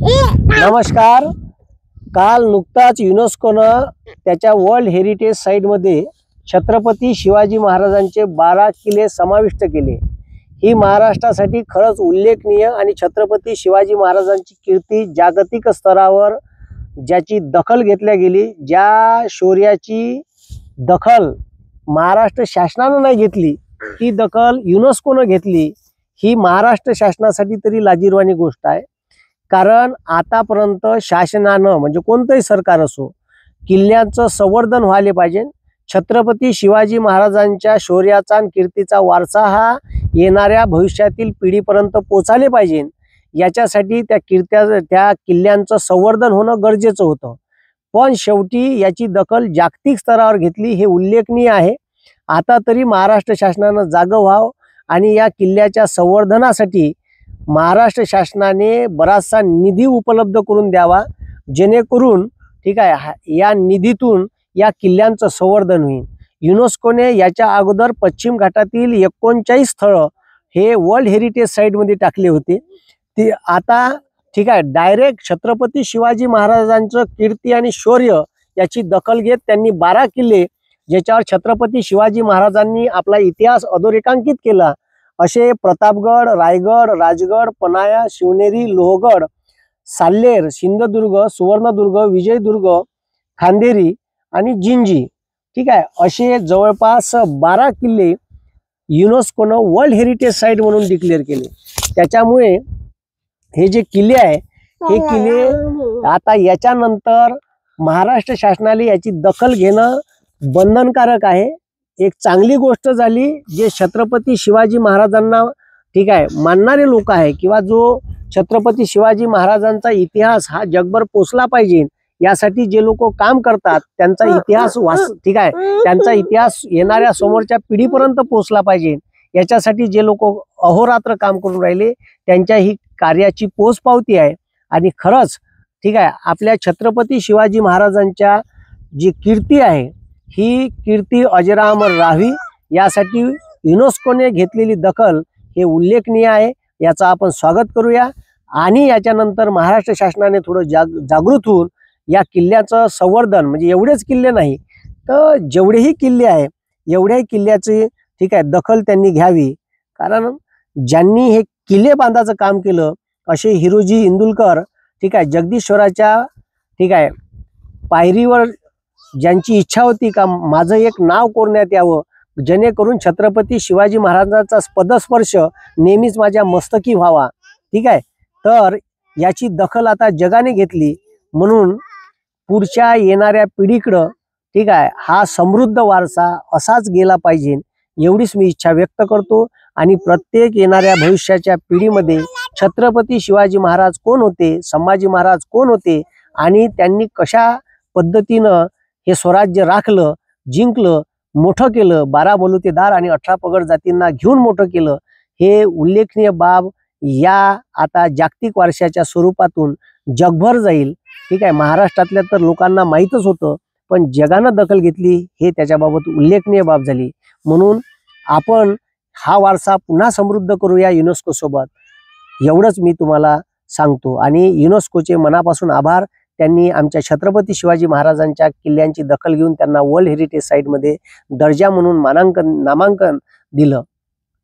नमस्कार। काल नुकताच युनेस्कोनं त्याच्या वर्ल्ड हेरिटेज साइटमध्ये छत्रपती शिवाजी महाराजांचे 12 किल्ले समाविष्ट केले। ही महाराष्ट्रासाठी खरंच उल्लेखनीय आणि छत्रपती शिवाजी महाराजांची कीर्ती जागतिक स्तरावर ज्याची दखल घेतल्या गेली, ज्या शौर्याची दखल महाराष्ट्र शासनाने नाही घेतली, ती दखल युनेस्कोनं घेतली। ही महाराष्ट्र शासनासाठी तरी लाजिरवाणी गोष्ट आहे। कारण आतापर्यंत शासनानं म्हणजे कोणतंही सरकार असो, किल्ल्यांचं संवर्धन व्हायला पाहिजे। छत्रपती शिवाजी महाराजांच्या शौर्याचा आणि कीर्तीचा वारसा हा येणाऱ्या भविष्यातील पिढीपर्यंत पोहोचायला पाहिजे। याच्यासाठी त्या किल्ल्यांचं संवर्धन होणं गरजेचं होतं। पण शेवटी याची दखल जागतिक स्तरावर घेतली, हे उल्लेखनीय आहे। आता तरी महाराष्ट्र शासनानं जागं व्हावं आणि या किल्ल्याच्या संवर्धनासाठी महाराष्ट्र शासनाने बराचसा निधी उपलब्ध करून द्यावा, जेणेकरून ठीक आहे या निधीतून या किल्ल्यांचं संवर्धन होईल। युनेस्कोने याच्या अगोदर पश्चिम घाटातील 39 स्थळं हे वर्ल्ड हेरिटेज साइटमध्ये टाकले होते। ते आता ठीक आहे डायरेक्ट छत्रपती शिवाजी महाराजांचं कीर्ती आणि शौर्य याची दखल घेत त्यांनी 12 किल्ले, ज्याच्यावर छत्रपती शिवाजी महाराजांनी आपला इतिहास अधोरेखांकित केला, असे प्रतापगड, रायगड, राजगड, पनाया, शिवनेरी, लोहगड, साल्हेर, सिंधुदुर्ग, सुवर्णदुर्ग, विजयदुर्ग, खांदेरी आणि जिंजी ठीक आहे असे जवळपास 12 किल्ले युनेस्कोनं वर्ल्ड हेरिटेज साइट म्हणून डिक्लेअर केले। त्याच्यामुळे हे जे किल्ले आहे हे किल्ले आता याच्यानंतर महाराष्ट्र शासनाने याची दखल घेणं बंधनकारक आहे। एक चांगली गोष्ट झाली, जे छत्रपती शिवाजी महाराजांना ठीक आहे मानणारे लोक आहे किंवा जो छत्रपती शिवाजी महाराजांचा इतिहास हा जगभर पोचला पाहिजे, यासाठी जे लोक काम करतात त्यांचा इतिहास ठीक आहे त्यांचा इतिहास येणाऱ्या समोरच्या पिढीपर्यंत पोचला पाहिजे, याच्यासाठी जे लोक अहोरात्र काम करून राहिले त्यांच्या ही कार्याची पोचपावती आहे। आणि खरंच ठीक आहे आपल्या छत्रपती शिवाजी महाराजांच्या जी कीर्ती आहे ही कीर्ती अजरामर राहावी, यासाठी युनेस्कोने घेतलेली दखल हे उल्लेखनीय आहे। याचा आपण स्वागत करूया आणि याच्यानंतर महाराष्ट्र शासनाने थोडं जागृत होऊन या किल्ल्याचं संवर्धन, म्हणजे एवढेच किल्ले नाही तर जेवढेही किल्ले आहे एवढ्याही किल्ल्याची ठीक आहे दखल त्यांनी घ्यावी। कारण ज्यांनी हे किल्ले बांधायचं काम केलं असे हिरोजी इंदुलकर ठीक आहे जगदीश्वराच्या ठीक आहे पायरीवर ज्यांची इच्छा होती का माझं एक नाव कोरण्यात यावं, जेणेकरून छत्रपती शिवाजी महाराजांचा पदस्पर्श नेहमीच माझ्या मस्तकी व्हावा ठीक आहे, तर याची दखल आता जगाने घेतली। म्हणून पुढच्या येणाऱ्या पिढीकडं ठीक आहे हा समृद्ध वारसा असाच गेला पाहिजे, एवढीच मी इच्छा व्यक्त करतो। आणि प्रत्येक येणाऱ्या भविष्याच्या पिढीमध्ये छत्रपती शिवाजी महाराज कोण होते, संभाजी महाराज कोण होते आणि त्यांनी कशा पद्धतीनं हे स्वराज्य राखलं, जिंकलं, मोठं केलं, 12 बलुतेदार आणि 18 पगड जातींना घेऊन मोठं केलं, हे उल्लेखनीय बाब या आता जागतिक वारशाच्या स्वरूपातून जगभर जाईल ठीक आहे। महाराष्ट्रातल्या तर लोकांना माहीतच होतं, पण जगानं दखल घेतली हे त्याच्याबाबत उल्लेखनीय बाब झाली। म्हणून आपण हा वारसा पुन्हा समृद्ध करूया युनेस्को सोबत, एवढंच मी तुम्हाला सांगतो। आणि युनेस्कोचे मनापासून आभार, त्यांनी आमच्या छत्रपती शिवाजी महाराजांच्या किल्ल्यांची दखल घेऊन त्यांना वर्ल्ड हेरिटेज साइटमध्ये दर्जा म्हणून नामांकन दिलं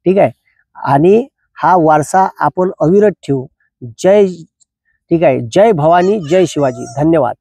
ठीक आहे। आणि हा वारसा आपण अविरत ठेवू। जय ठीक आहे, जय भवानी, जय शिवाजी। धन्यवाद।